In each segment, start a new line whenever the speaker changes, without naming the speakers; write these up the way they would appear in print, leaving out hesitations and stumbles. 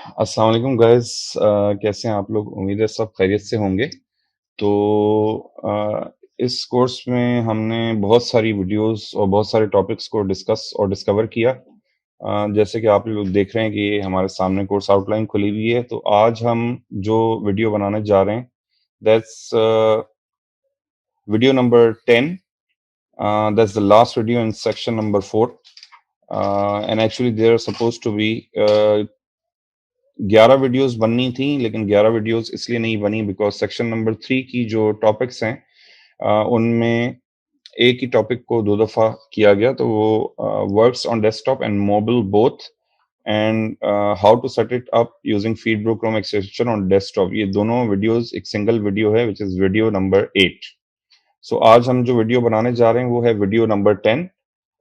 अस्सलाम वालेकुम गाइस। कैसे हैं आप लोग? उम्मीद है सब खैरियत से होंगे। तो इस कोर्स में हमने बहुत सारी वीडियोस और बहुत सारे टॉपिक्स को डिस्कस और डिस्कवर किया। जैसे कि आप लोग देख रहे हैं कि ये हमारे सामने कोर्स आउटलाइन खुली हुई है। तो आज हम जो वीडियो बनाने जा रहे हैं, that's video number 10। That's the last video in section number 4. And actually there are supposed to be 11 videos बननी थी, लेकिन 11 वीडियोस इसलिए नहीं बनी बिकॉज सेक्शन नंबर 3 की जो टॉपिक्स हैं उनमें एक ही टॉपिक को दो दफा किया गया। तो वो works on desktop and mobile both, and how to set it up using Feedbro Chrome extension on desktop. ये दोनों वीडियोस एक सिंगल वीडियो है which is video number 8। So आज हम जो वीडियो बनाने जा रहे हैं वो है वीडियो नंबर 10।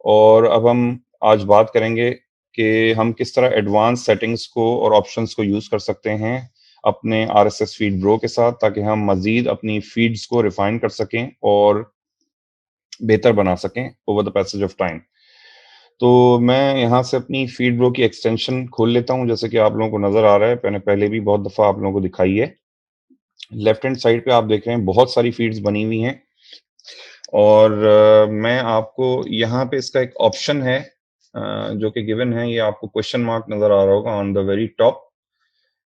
और अब हम आज बात करेंगे कि हम किस तरह एडवांस सेटिंग्स को और ऑप्शंस को यूज कर सकते हैं अपने आरएसएस फीड ब्रो के साथ, ताकि हम मजीद अपनी फीड्स को रिफाइन कर सकें और बेहतर बना सकें over the passage of time. तो मैं यहाँ से अपनी फीड ब्रो की एक्सटेंशन खोल लेता हूँ, जैसे कि आप लोगों को नजर आ रहा है। मैंने पहले भी बहुत दफा आप लोगों को दिखाई है। लेफ्ट हैंड साइड पे आप देख रहे हैं बहुत सारी फीड्स बनी हुई हैं। और मैं आपको यहाँ पे इसका एक ऑप्शन है जो कि गिवन है, ये आपको क्वेश्चन मार्क नजर आ रहा होगा ऑन द वेरी टॉप।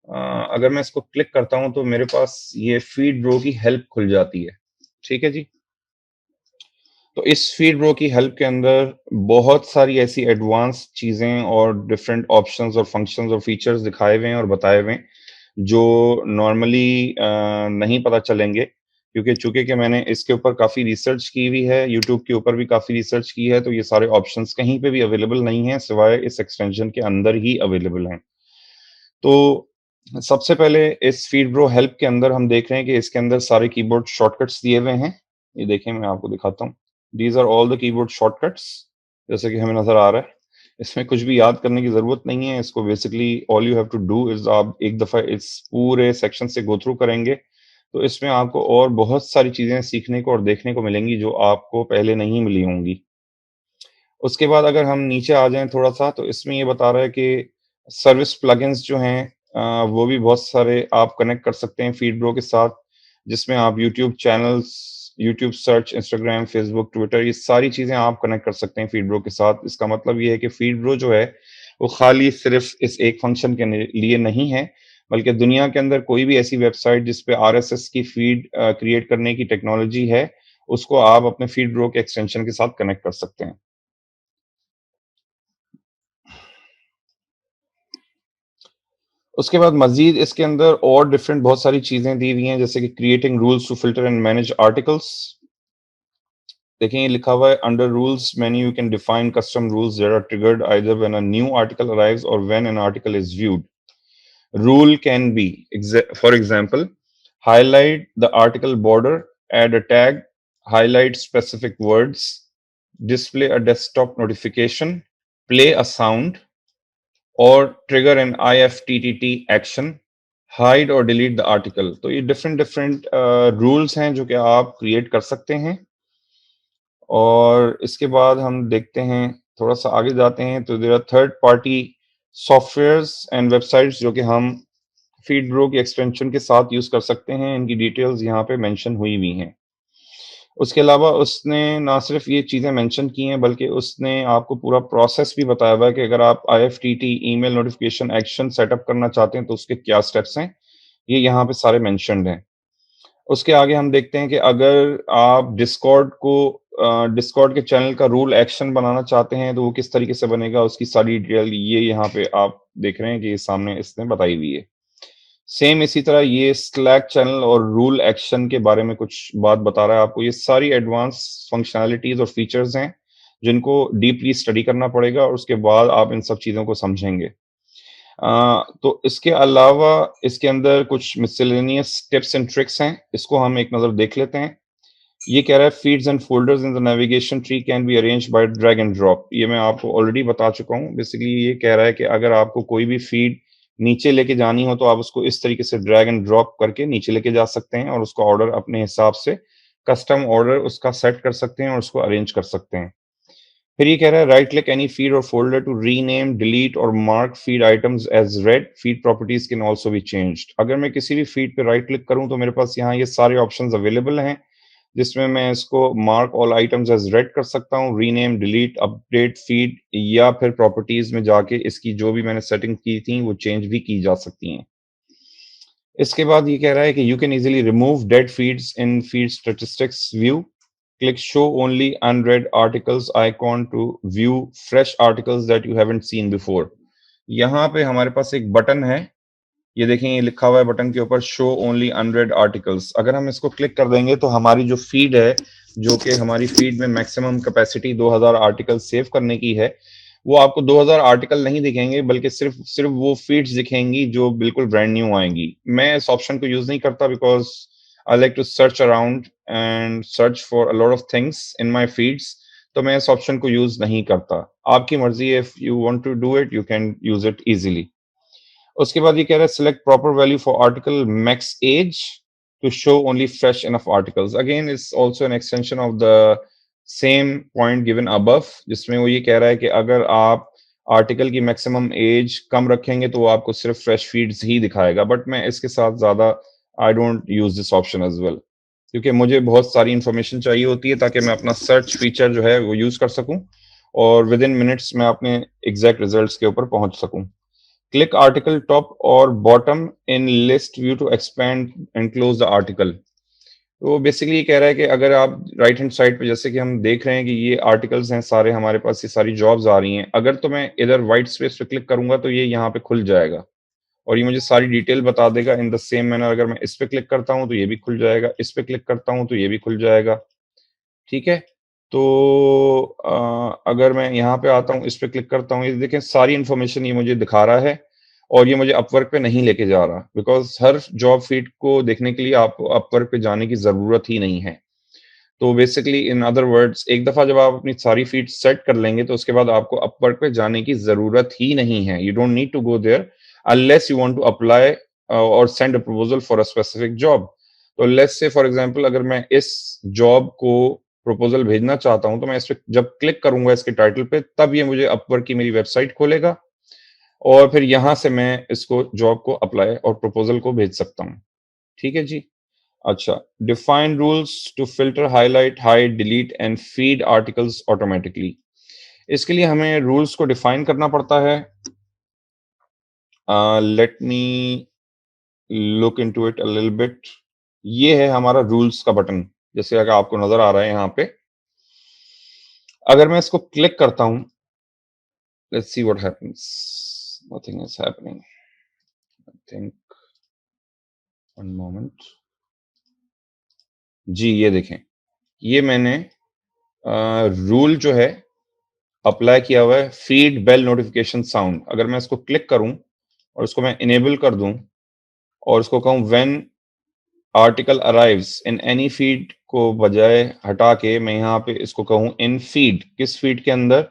अगर मैं इसको क्लिक करता हूं तो मेरे पास ये फीड ब्रो की हेल्प खुल जाती है। ठीक है जी। तो इस फीड ब्रो की हेल्प के अंदर बहुत सारी ऐसी एडवांस चीजें और डिफरेंट ऑप्शंस और फंक्शंस और फीचर्स दिखाए हुए हैं और बताए हुए हैं जो नॉर्मली नहीं पता चलेंगे, क्योंकि चूंकि कि मैंने इसके ऊपर काफी रिसर्च की हुई है, यूट्यूब के ऊपर भी काफी रिसर्च की है। तो ये सारे ऑप्शंस कहीं पे भी अवेलेबल नहीं है सिवाय इस एक्सटेंशन के अंदर ही अवेलेबल हैं। तो सबसे पहले इस फीड ब्रो हेल्प के अंदर हम देख रहे हैं कि इसके अंदर सारे कीबोर्ड शॉर्टकट्स दिए हुए हैं। ये देखें, मैं आपको दिखाता हूँ। These are all the keyboard shortcuts, जैसे कि हमें नजर आ रहा है। इसमें कुछ भी याद करने की जरूरत नहीं है। इसको basically all you have to do is, आप एक दफा इस पूरे सेक्शन से गो थ्रू करेंगे तो इसमें आपको और बहुत सारी चीजें सीखने को और देखने को मिलेंगी जो आपको पहले नहीं मिली होंगी। उसके बाद अगर हम नीचे आ जाएं थोड़ा सा, तो इसमें ये बता रहा है कि सर्विस प्लगइन्स जो हैं वो भी बहुत सारे आप कनेक्ट कर सकते हैं फीडब्रो के साथ, जिसमें आप YouTube channels, YouTube search, Instagram, Facebook, Twitter, ये सारी चीजें आप कनेक्ट कर सकते हैं फीडब्रो के साथ। इसका मतलब ये है कि फीडब्रो जो है वो खाली सिर्फ इस एक फंक्शन के लिए नहीं है, बल्कि दुनिया के अंदर कोई भी ऐसी वेबसाइट जिसपे आरएसएस की फीड क्रिएट करने की टेक्नोलॉजी है, उसको आप अपने फीडब्रो के एक्सटेंशन के साथ कनेक्ट कर सकते हैं। उसके बाद मजीद इसके अंदर और डिफरेंट बहुत सारी चीजें दी हुई हैं, जैसे कि creating rules to filter and manage articles. देखें, ये लिखा हुआ है under rules menu you can define custom rules that are triggered either when a new article arrives और when an article is viewed. Rule can be, for example, highlight the article border, add a tag, highlight specific words, display a desktop notification, play a sound, और trigger an IFTTT action, hide और delete the article. तो ये different different rules हैं जो कि आप create कर सकते हैं। और इसके बाद हम देखते हैं, थोड़ा सा आगे जाते हैं, तो there are third party softwares and websites जो कि हम फीडब्रो की एक्सटेंशन के साथ यूज कर सकते हैं। इनकी डिटेल्स यहाँ पे मेंशन हुई हुई हैं। उसके अलावा उसने ना सिर्फ ये चीज़ें मेंशन की हैं, बल्कि उसने आपको पूरा प्रोसेस भी बताया हुआ है कि अगर आप IFTT email notification action setup करना चाहते हैं तो उसके क्या स्टेप्स हैं, ये यहाँ पे सारे मेंशन्ड हैं। उसके आगे हम देखते हैं कि अगर आप डिस्कॉर्ड के चैनल का रूल एक्शन बनाना चाहते हैं तो वो किस तरीके से बनेगा, उसकी सारी डिटेल ये यहाँ पे आप देख रहे हैं कि सामने इसने बताई हुई है। सेम इसी तरह ये स्लैक चैनल और रूल एक्शन के बारे में कुछ बात बता रहा है आपको। ये सारी एडवांस फंक्शनैलिटीज और फीचर्स हैं जिनको डीपली स्टडी करना पड़ेगा और उसके बाद आप इन सब चीज़ों को समझेंगे। तो इसके अलावा इसके अंदर कुछ मिसलेनियस टिप्स एंड ट्रिक्स हैं, इसको हम एक नज़र देख लेते हैं। ये कह रहा है feeds and folders in the navigation tree can be arranged bye drag and drop. ये मैं आपको ऑलरेडी बता चुका हूँ। बेसिकली ये कह रहा है कि अगर आपको कोई भी फीड नीचे लेके जानी हो तो आप उसको इस तरीके से ड्रैग एंड ड्रॉप करके नीचे लेके जा सकते हैं और उसका ऑर्डर अपने हिसाब से कस्टम ऑर्डर उसका सेट कर सकते हैं और उसको अरेंज कर सकते हैं। फिर ये कह रहा है राइट क्लिक एनी फीड और फोल्डर टू रीनेम, डिलीट और mark feed items as read. Feed properties can also be changed. अगर मैं किसी भी फीड पे राइट क्लिक करूं तो मेरे पास यहाँ ये सारे ऑप्शंस अवेलेबल हैं, जिसमें मैं इसको mark all items as read कर सकता हूँ, रीनेम, डिलीट, अपडेट फीड, या फिर प्रॉपर्टीज में जाके इसकी जो भी मैंने सेटिंग की थी वो चेंज भी की जा सकती हैं। इसके बाद ये कह रहा है कि you can easily remove dead feeds in feed statistics view. Click show only unread articles icon to view fresh articles that you haven't seen before. यहाँ पे हमारे पास एक बटन है, ये देखें, ये लिखा हुआ है बटन के ऊपर शो ओनली अनरेड आर्टिकल्स। अगर हम इसको क्लिक कर देंगे तो हमारी जो फीड है, जो कि हमारी फीड में मैक्सिमम कैपेसिटी 2000 आर्टिकल सेव करने की है, वो आपको 2000 आर्टिकल नहीं दिखेंगे, बल्कि सिर्फ सिर्फ वो फीड्स दिखेंगी जो बिल्कुल ब्रांड न्यू आएंगी। मैं इस ऑप्शन को यूज नहीं करता because I like to search around and search for a lot of things in my feeds, तो मैं इस ऑप्शन को यूज नहीं करता। आपकी मर्जी है, if you want to do it you can use it easily. उसके बाद ये कह रहा है select proper value for article max age to show only fresh enough articles. Again it's also an extension of the same point given above, जिसमें वो ये कह रहा है कि अगर आप आर्टिकल की मैक्सिमम एज कम रखेंगे तो वो आपको सिर्फ फ्रेश फीड्स ही दिखाएगा, बट मैं इसके साथ ज्यादा I don't use this option as well, क्योंकि मुझे बहुत सारी इंफॉर्मेशन चाहिए होती है ताकि मैं अपना सर्च फीचर जो है वो यूज कर सकूं और विद इन मिनट्स मैं अपने एग्जैक्ट रिजल्ट्स के ऊपर पहुंच सकूं। Click article top or bottom in list view to expand and close the article। तो बेसिकली ये कह रहा है कि अगर आप राइट हैंड साइड पे, जैसे कि हम देख रहे हैं कि ये आर्टिकल्स हैं सारे, हमारे पास ये सारी जॉब्स आ रही हैं, अगर तो मैं इधर व्हाइट स्पेस पे क्लिक करूंगा तो ये यहाँ पे खुल जाएगा और ये मुझे सारी डिटेल बता देगा। इन द सेम मैनर अगर मैं इस पे क्लिक करता हूँ तो ये भी खुल जाएगा, इस पे क्लिक करता हूँ तो ये भी खुल जाएगा। ठीक है, तो अगर मैं यहाँ पे आता हूँ, इस पे क्लिक करता हूँ, ये देखें सारी इन्फॉर्मेशन ये मुझे दिखा रहा है और ये मुझे अपवर्क पे नहीं लेके जा रहा, बिकॉज हर जॉब फीड को देखने के लिए आपको अपवर्क पे जाने की जरूरत ही नहीं है। तो बेसिकली इन अदर वर्ड्स, एक दफा जब आप अपनी सारी फीड सेट कर लेंगे तो उसके बाद आपको अपवर्क पे जाने की जरूरत ही नहीं है। You don't need to go there unless you want to apply और send a proposal for a specific job. तो लेट्स से फॉर एग्जांपल अगर मैं इस जॉब को प्रपोजल भेजना चाहता हूं तो मैं इस पे जब क्लिक करूंगा इसके टाइटल पे, तब ये मुझे अपवर्क की मेरी वेबसाइट खोलेगा और फिर यहां से मैं इसको जॉब को अप्लाई और प्रपोजल को भेज सकता हूँ। ठीक है जी। अच्छा, define rules to filter, highlight, hide, delete and feed articles automatically. इसके लिए हमें रूल्स को डिफाइन करना पड़ता है। Let me look into it a little bit. ये है हमारा रूल्स का बटन, जैसे अगर आपको नजर आ रहा है यहाँ पे। अगर मैं इसको क्लिक करता हूँ, let's see what happens. Nothing is happening, I think, one moment. जी ये देखें, ये मैंने रूल जो है अप्लाई किया हुआ है, फीड बेल नोटिफिकेशन साउंड। अगर मैं इसको क्लिक करूं और इसको मैं इनेबल कर दूं और इसको कहूं when article arrives in any feed को बजाय हटा के मैं यहाँ पे इसको कहूं इन फीड, किस फीड के अंदर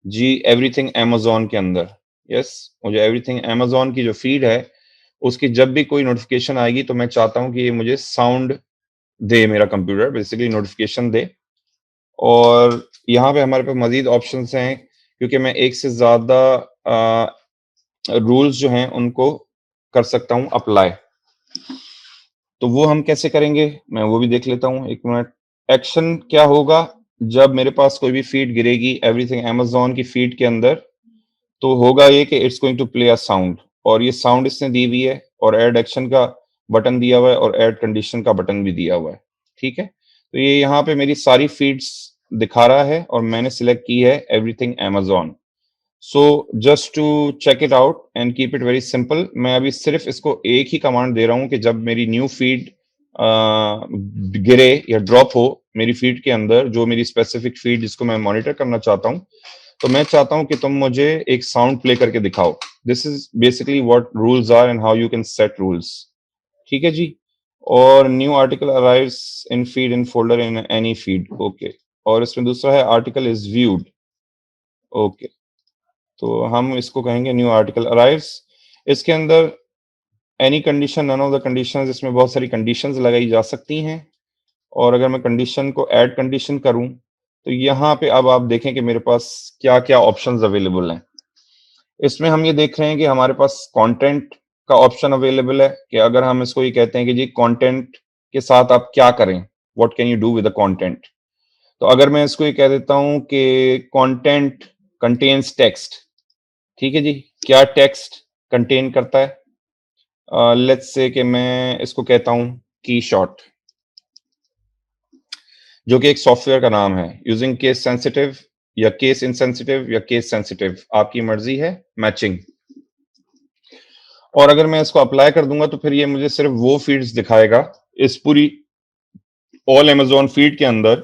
जी, एवरीथिंग amazon के अंदर। यस, मुझे एवरीथिंग amazon की जो फीड है उसकी जब भी कोई नोटिफिकेशन आएगी तो मैं चाहता हूं कि ये मुझे साउंड दे, मेरा कंप्यूटर बेसिकली नोटिफिकेशन दे। और यहाँ पे हमारे पास मजीद ऑप्शंस हैं, क्योंकि मैं एक से ज्यादा रूल्स जो हैं उनको कर सकता हूँ अप्लाई। तो वो हम कैसे करेंगे मैं वो भी देख लेता हूँ, एक मिनट। एक्शन क्या होगा जब मेरे पास कोई भी फीड गिरेगी एवरीथिंग amazon की फीड के अंदर, तो होगा ये कि it's going to play a sound, और ये साउंड इसने दी हुई है और ऐड एक्शन का बटन दिया हुआ है और ऐड कंडीशन का बटन भी दिया हुआ है। ठीक है, तो ये यहाँ पे मेरी सारी फीड्स दिखा रहा है और मैंने सिलेक्ट की है everything amazon। So just to check it out and keep it very simple, मैं अभी सिर्फ इसको एक ही कमांड दे रहा हूँ कि जब मेरी न्यू फीड गिरे या ड्रॉप हो मेरी फीड के अंदर, जो मेरी स्पेसिफिक फीड जिसको मैं मॉनिटर करना चाहता हूँ, तो मैं चाहता हूं कि तुम मुझे एक साउंड प्ले करके दिखाओ। This is basically what rules are and how you can set rules. ठीक है जी। और new article arrives in feed in folder in any feed, okay. और इसमें दूसरा है आर्टिकल इज व्यूड, ओके। तो हम इसको कहेंगे न्यू आर्टिकल अराइव्स। इसके अंदर any condition, none of the conditions, इसमें बहुत सारी कंडीशंस लगाई जा सकती हैं। और अगर मैं कंडीशन को ऐड कंडीशन करूं तो यहाँ पे अब आप देखें कि मेरे पास क्या-क्या ऑप्शंस अवेलेबल हैं। इसमें हम ये देख रहे हैं कि हमारे पास कंटेंट का ऑप्शन अवेलेबल है कि अगर हम इसको ये कहते हैं कि जी कंटेंट के साथ आप क्या करें, what can you do with the content. तो अगर मैं इसको ये कह देता हूँ कि कंटेंट कंटेन्स टेक्स्ट, ठीक है जी, क्या टेक्स्ट कंटेन करता है? लेट्स से कि मैं इसको कहता हूँ की शॉट, जो कि एक सॉफ्टवेयर का नाम है, यूजिंग केस सेंसिटिव या केस इनसेंसिटिव या केस सेंसिटिव, आपकी मर्जी है, मैचिंग। और अगर मैं इसको अप्लाई कर दूंगा तो फिर ये मुझे सिर्फ वो फीड्स दिखाएगा इस पूरी ऑल अमेज़न फीड के अंदर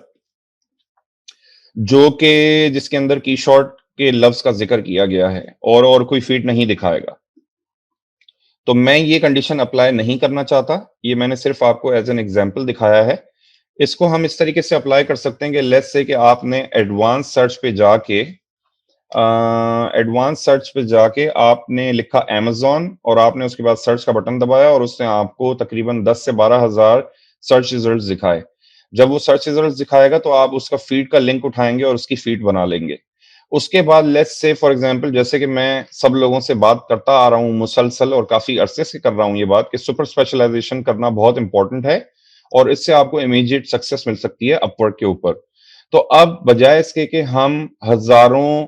जो कि जिसके अंदर कीशॉट के लफ्ज़ का ज़िक्र किया गया है, और कोई फीड नहीं दिखाएगा। तो मैं ये कंडीशन अप्लाई नहीं करना चाहता, ये मैंने सिर्फ आपको एज़ एन एग्ज़ाम्पल दिखाया है। इसको हम इस तरीके से अप्लाई कर सकते हैं कि लेट्स से कि आपने एडवांस सर्च पे जाके आपने लिखा अमेज़न और आपने उसके बाद सर्च का बटन दबाया और उसने आपको तकरीबन 10 से 12,000 सर्च रिजल्ट्स दिखाए। जब वो सर्च रिजल्ट्स दिखाएगा तो आप उसका फीड का लिंक उठाएँगे और उसकी फीड बना लेंगे। उसके बाद लेट्स से फॉर एग्ज़ाम्पल जैसे कि मैं सब लोगों से बात करता आ रहा हूँ मुसलसल और काफ़ी अरसे से कर रहा हूँ ये बात कि सुपर स्पेशलाइज़ेशन करना बहुत इम्पोर्टेंट है और इससे आपको इमीडिएट सक्सेस मिल सकती है अपवर्क के ऊपर। तो अब बजाय इसके कि हम हज़ारों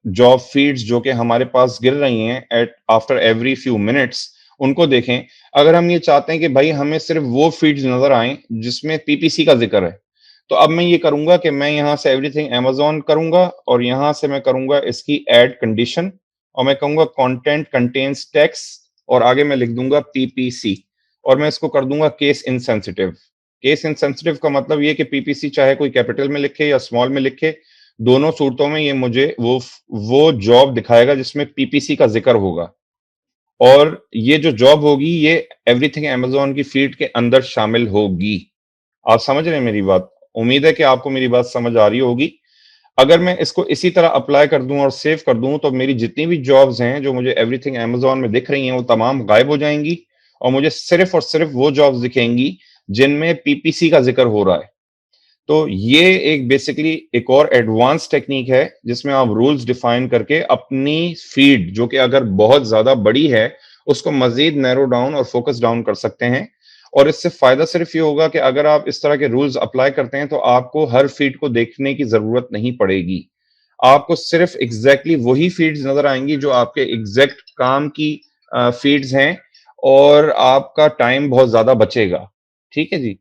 जॉब फीड्स जो कि हमारे पास गिर रही हैं at after every few minutes उनको देखें। अगर हम ये चाहते हैं कि भाई हमें सिर्फ वो फीड्स नजर आए जिसमें पीपीसी का जिक्र है, तो अब मैं ये करूंगा कि मैं यहाँ से एवरीथिंग अमेज़न करूंगा और यहाँ से मैं करूंगा इसकी ऐड कंडीशन और मैं कहूंगा कंटेंट कंटेन्स टेक्स्ट और आगे मैं लिख दूंगा पीपीसी और मैं इसको कर दूंगा केस इनसेंसिटिव। केस इनसेंसिटिव का मतलब ये कि पीपीसी चाहे कोई कैपिटल में लिखे या स्मॉल में लिखे, दोनों सूरतों में ये मुझे वो जॉब दिखाएगा जिसमें पीपीसी का जिक्र होगा और ये जो जॉब होगी ये एवरीथिंग अमेज़न की फीड के अंदर शामिल होगी। आप समझ रहे हैं मेरी बात? उम्मीद है कि आपको मेरी बात समझ आ रही होगी। अगर मैं इसको इसी तरह अप्लाई कर दूं और सेव कर दूं तो मेरी जितनी भी जॉब्स हैं जो मुझे एवरीथिंग अमेज़न में दिख रही हैं वो तमाम गायब हो जाएंगी और मुझे सिर्फ और सिर्फ वो जॉब्स दिखेंगी जिनमें पीपीसी का जिक्र हो रहा है। तो ये एक बेसिकली एक और एडवांस टेक्निक है जिसमें आप रूल्स डिफाइन करके अपनी फीड जो कि अगर बहुत ज्यादा बड़ी है उसको मजीद नैरो डाउन और फोकस डाउन कर सकते हैं। और इससे फायदा सिर्फ ये होगा कि अगर आप इस तरह के रूल्स अप्लाई करते हैं तो आपको हर फीड को देखने की जरूरत नहीं पड़ेगी। आपको सिर्फ एग्जैक्टली वही फीड्स नजर आएंगी जो आपके एग्जैक्ट काम की फीड्स हैं और आपका टाइम बहुत ज्यादा बचेगा। ठीक है जी।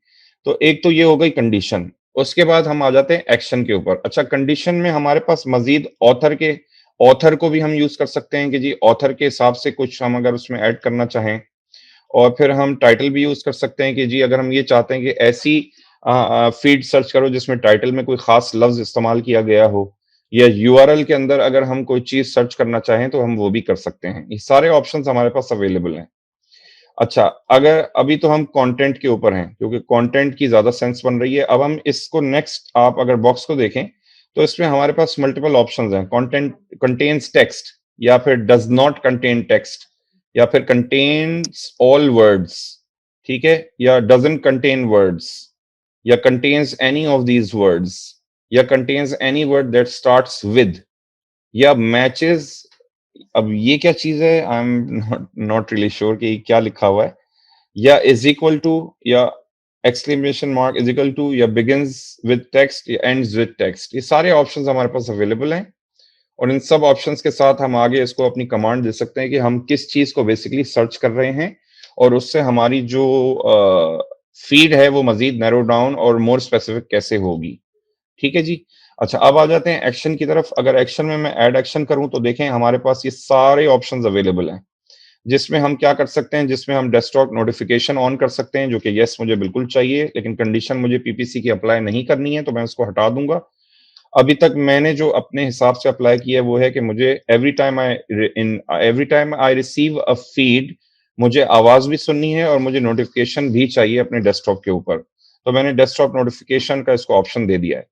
तो एक तो ये हो गई कंडीशन। उसके बाद हम आ जाते हैं एक्शन के ऊपर। अच्छा, कंडीशन में हमारे पास मजीद ऑथर को भी हम यूज कर सकते हैं कि जी ऑथर के हिसाब से कुछ हम अगर उसमें ऐड करना चाहें और फिर हम टाइटल भी यूज कर सकते हैं कि जी अगर हम ये चाहते हैं कि ऐसी फीड सर्च करो जिसमें टाइटल में कोई खास लफ्ज इस्तेमाल किया गया हो या यूआरएल के अंदर अगर हम कोई चीज सर्च करना चाहें तो हम वो भी कर सकते हैं। ये सारे ऑप्शंस हमारे पास अवेलेबल हैं। अच्छा, अगर अभी तो हम कंटेंट के ऊपर हैं क्योंकि कंटेंट की ज्यादा सेंस बन रही है। अब हम इसको नेक्स्ट आप अगर बॉक्स को देखें तो इसमें हमारे पास मल्टीपल ऑप्शंस हैं। कंटेंट कंटेन्स टेक्स्ट या फिर डज नॉट कंटेन टेक्स्ट या फिर कंटेन्स ऑल वर्ड्स, ठीक है, या डजंट कंटेन वर्ड्स या contains any of these words या contains any word that starts with या मैचेस। अब ये क्या चीज है? I am not not really sure कि क्या लिखा हुआ है। या इज इक्वल टू या exclamation mark is equal to या बिगिंस विद टेक्स्ट या एंड्स विद टेक्स्ट, ये सारे ऑप्शंस हमारे पास अवेलेबल हैं। और इन सब ऑप्शंस के साथ हम आगे इसको अपनी कमांड दे सकते हैं कि हम किस चीज को बेसिकली सर्च कर रहे हैं और उससे हमारी जो फीड है वो मजीद नैरो डाउन और मोर स्पेसिफिक कैसे होगी। ठीक है जी। अच्छा, अब आ जाते हैं एक्शन की तरफ। अगर एक्शन में मैं ऐड एक्शन करूं तो देखें हमारे पास ये सारे ऑप्शंस अवेलेबल हैं जिसमें हम क्या कर सकते हैं, जिसमें हम डेस्कटॉप नोटिफिकेशन ऑन कर सकते हैं जो कि यस मुझे बिल्कुल चाहिए, लेकिन कंडीशन मुझे पीपीसी की अप्लाई नहीं करनी है तो मैं उसको हटा दूंगा। अभी तक मैंने जो अपने हिसाब से अप्लाई किया है वो है कि मुझे every time I receive a feed मुझे आवाज भी सुननी है और मुझे नोटिफिकेशन भी चाहिए अपने डेस्कटॉप के ऊपर। तो मैंने डेस्कटॉप नोटिफिकेशन का इसको ऑप्शन दे दिया है।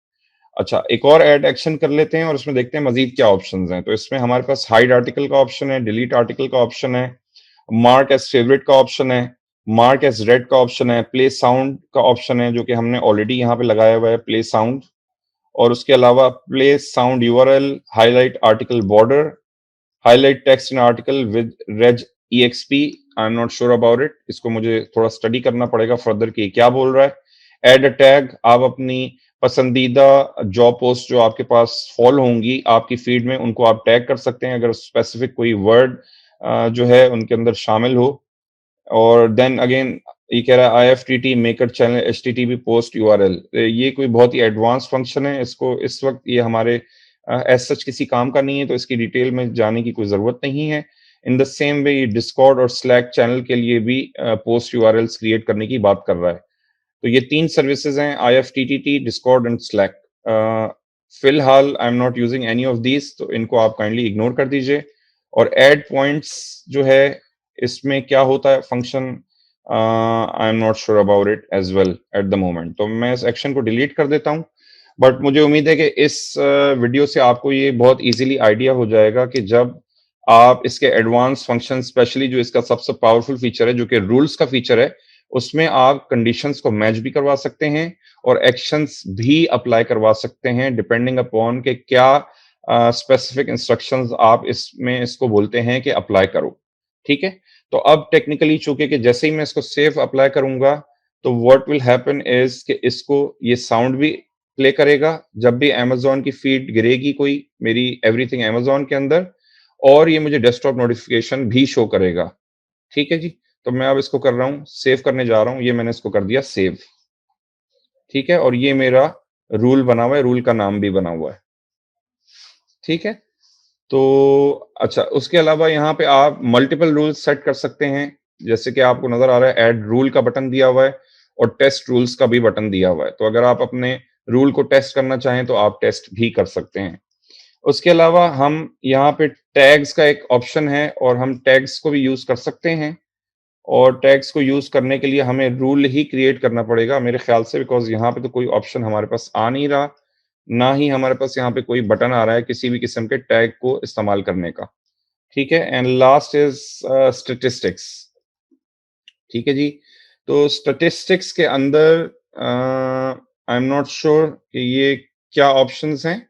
अच्छा, एक और ऐड एक्शन कर लेते हैं और इसमें देखते हैं मजीद क्या ऑप्शंस हैं। तो इसमें हमारे पास हाइड आर्टिकल का ऑप्शन है, डिलीट आर्टिकल का ऑप्शन है, मार्क एज फेवरेट का ऑप्शन है, मार्क एज रेड का ऑप्शन है, प्ले साउंड का ऑप्शन है जो कि हमने ऑलरेडी यहाँ पे लगाया हुआ है, प्ले साउंड। और उसके अलावा place sound URL, highlight article border, highlight text in article with reg EXP। I am not sure about it, इसको मुझे थोड़ा स्टडी करना पड़ेगा फर्दर कि ये क्या बोल रहा है। ऐड अ टैग, आप अपनी पसंदीदा जॉब पोस्ट जो आपके पास फॉलो होंगी आपकी फीड में, उनको आप टैग कर सकते हैं अगर स्पेसिफिक कोई वर्ड जो है उनके अंदर शामिल हो। और देन अगेन ये कह रहा है IFTT maker channel HTTP post URL। ये कोई बहुत ही एडवांस फंक्शन है, इसको इस वक्त ये हमारे एज सच किसी काम का नहीं है, तो इसकी डिटेल में जाने की कोई जरूरत नहीं है। इन द सेम वे ये डिस्कॉर्ड और स्लैक चैनल के लिए भी पोस्ट URLs क्रिएट करने की बात कर रहा है। तो ये 3 सर्विसेज हैं, IFTTT, डिस्कॉर्ड एंड स्लैक। फिलहाल I am not using any of these, तो इनको आप काइंडली इग्नोर कर दीजिए। और ऐड पॉइंट्स जो है इसमें क्या होता है function, I am not sure about it as well at the moment, तो मैं इस एक्शन को डिलीट कर देता हूँ। बट मुझे उम्मीद है कि इस वीडियो से आपको ये बहुत इजीली आइडिया हो जाएगा कि जब आप इसके एडवांस फंक्शन, स्पेशली जो इसका सबसे पावरफुल फीचर है जो कि रूल्स का फीचर है, उसमें आप कंडीशंस को मैच भी करवा सकते हैं और एक्शंस भी अप्लाई करवा सकते हैं डिपेंडिंग अपॉन के क्या स्पेसिफिक इंस्ट्रक्शंस आप इसमें इसको बोलते हैं कि अप्लाई करो। ठीक है, तो अब टेक्निकली चूंकि कि जैसे ही मैं इसको सेव अप्लाई करूंगा तो व्हाट विल हैपन इज कि इसको ये साउंड भी प्ले करेगा जब भी अमेज़न की फीड गिरेगी कोई मेरी एवरीथिंग अमेज़न के अंदर, और ये मुझे डेस्कटॉप नोटिफिकेशन भी शो करेगा। ठीक है जी, तो मैं अब इसको कर रहा हूँ, सेव करने जा रहा हूँ, ये मैंने इसको कर दिया सेव। ठीक है, और ये मेरा रूल बना हुआ है, रूल का नाम भी बना हुआ है। ठीक है, तो अच्छा, उसके अलावा यहाँ पे आप मल्टीपल रूल्स सेट कर सकते हैं, जैसे कि आपको नजर आ रहा है ऐड रूल का बटन दिया हुआ है और टेस्ट रूल्स का भी बटन दिया हुआ है। तो अगर आप अपने रूल को टेस्ट करना चाहें तो आप टेस्ट भी कर सकते हैं। उसके अलावा हम यहाँ पे टैग्स का एक ऑप्शन है और हम टैग्स को भी यूज कर सकते हैं, और टैग्स को यूज करने के लिए हमें रूल ही क्रिएट करना पड़ेगा मेरे ख्याल से, बिकॉज यहाँ पे तो कोई ऑप्शन हमारे पास आ नहीं रहा, ना ही हमारे पास यहाँ पे कोई बटन आ रहा है किसी भी किस्म के टैग को इस्तेमाल करने का। ठीक है, एंड लास्ट इज स्टेटिस्टिक्स। ठीक है जी, तो स्टेटिस्टिक्स के अंदर आई एम नॉट श्योर कि ये क्या ऑप्शंस हैं।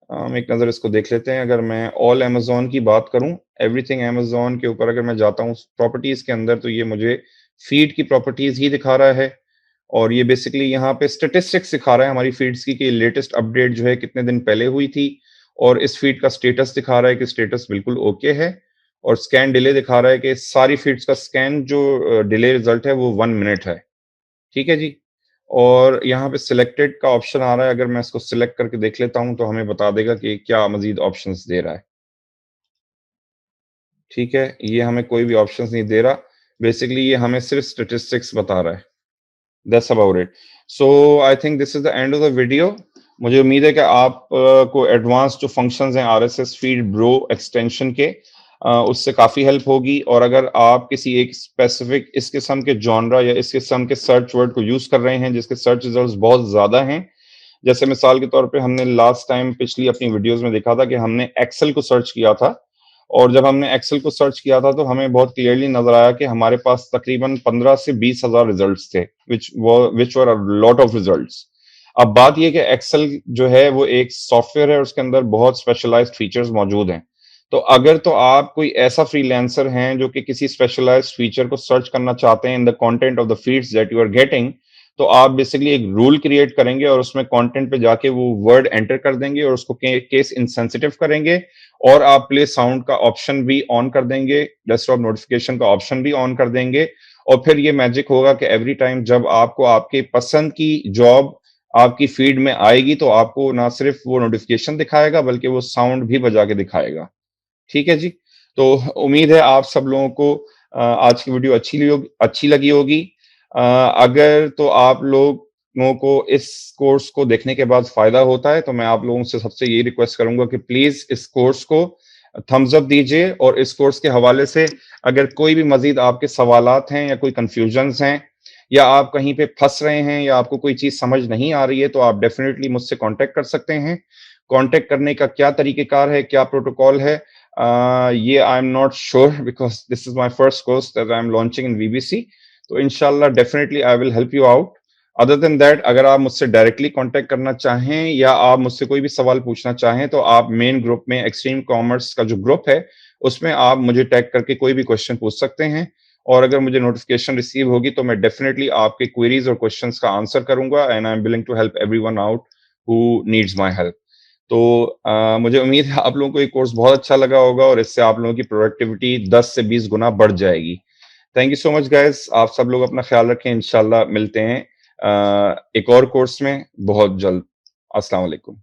हम एक नज़र इसको देख लेते हैं। अगर मैं ऑल अमेज़न की बात करूं, एवरीथिंग अमेज़न के ऊपर अगर मैं जाता हूं प्रॉपर्टीज के अंदर, तो ये मुझे फीड की प्रॉपर्टीज ही दिखा रहा है, और ये बेसिकली यहाँ पे स्टेटिस्टिक्स दिखा रहा है हमारी फीड्स की कि लेटेस्ट अपडेट जो है कितने दिन पहले हुई थी, और इस फीड का स्टेटस दिखा रहा है कि स्टेटस बिल्कुल ओके है, और स्कैन डिले दिखा रहा है कि सारी फीड्स का स्कैन जो डिले रिजल्ट है वो 1 मिनट है। ठीक है जी, और यहाँ पे सिलेक्टेड का ऑप्शन आ रहा है, अगर मैं इसको सिलेक्ट करके देख लेता हूँ तो हमें बता देगा कि क्या मजीद ऑप्शंस दे रहा है। ठीक है, ये हमें कोई भी ऑप्शंस नहीं दे रहा, बेसिकली ये हमें सिर्फ स्टेटिस्टिक्स बता रहा है। That's about it. So I think this is the end of the video. मुझे उम्मीद है कि आप को एडवांस जो फंक्शंस हैं RSS फीड ब्रो एक्सटेंशन के, उससे काफ़ी हेल्प होगी। और अगर आप किसी एक स्पेसिफिक इस किस्म के जॉनरा या इस किस्म के सर्च वर्ड को यूज़ कर रहे हैं जिसके सर्च रिजल्ट्स बहुत ज़्यादा हैं, जैसे मिसाल के तौर पे हमने लास्ट टाइम पिछली अपनी वीडियोस में देखा था कि हमने एक्सेल को सर्च किया था, और जब हमने एक्सेल को सर्च किया था तो हमें बहुत क्लियरली नजर आया कि हमारे पास तकरीबन 15 से 20 हजार रिजल्ट्स थे, विच वर अ लॉट ऑफ रिजल्ट्स। अब बात यह कि एक्सेल जो है वो एक सॉफ्टवेयर है, उसके अंदर बहुत स्पेशलाइज्ड फीचर्स मौजूद हैं। तो अगर तो आप कोई ऐसा फ्रीलांसर हैं जो कि किसी स्पेशलाइज्ड फीचर को सर्च करना चाहते हैं in the content of the feeds that you are getting, तो आप बेसिकली एक रूल क्रिएट करेंगे और उसमें कंटेंट पे जाके वो वर्ड एंटर कर देंगे और उसको केस इंसेंसिटिव करेंगे, और आप प्ले साउंड का ऑप्शन भी ऑन कर देंगे, डेस्कटॉप नोटिफिकेशन का ऑप्शन भी ऑन कर देंगे, और फिर ये मैजिक होगा कि एवरी टाइम जब आपको आपके पसंद की जॉब आपकी फीड में आएगी तो आपको ना सिर्फ वो नोटिफिकेशन दिखाएगा बल्कि वो साउंड भी बजा के दिखाएगा। ठीक है जी, तो उम्मीद है आप सब लोगों को आज की वीडियो अच्छी लगी होगी। अगर तो आप लोगों को इस कोर्स को देखने के बाद फायदा होता है तो मैं आप लोगों से सबसे यही रिक्वेस्ट करूंगा कि प्लीज इस कोर्स को थम्स अप दीजिए, और इस कोर्स के हवाले से अगर कोई भी मजीद आपके सवालात हैं या कोई कंफ्यूजन्स हैं या आप कहीं पे फंस रहे हैं या आपको कोई चीज समझ नहीं आ रही है तो आप डेफिनेटली मुझसे कांटेक्ट कर सकते हैं। कांटेक्ट करने का क्या तरीकेकार है, क्या प्रोटोकॉल है, ये आई am not sure because this is my first course that I am launching in VBC। तो इंशाल्लाह definitely I will help you out. Other than that अगर आप मुझसे डायरेक्टली कॉन्टैक्ट करना चाहें या आप मुझसे कोई भी सवाल पूछना चाहें, तो आप मेन ग्रुप में एक्सट्रीम कॉमर्स का जो ग्रुप है, उसमें आप मुझे टैग करके कोई भी क्वेश्चन पूछ सकते हैं और अगर मुझे नोटिफ़िकेशन रिसीव होगी, तो मैं डेफिनिटली आपके क्वेरीज़ और क्वेश्चन्स का आंसर करूँगा and I am willing to help everyone out who needs my help. तो मुझे उम्मीद है आप लोगों को ये कोर्स बहुत अच्छा लगा होगा और इससे आप लोगों की प्रोडक्टिविटी 10 से 20 गुना बढ़ जाएगी। Thank you so much guys. आप सब लोग अपना ख्याल रखें। इंशाल्लाह मिलते हैं एक और कोर्स में बहुत जल्द। अस्सलाम वालेकुम।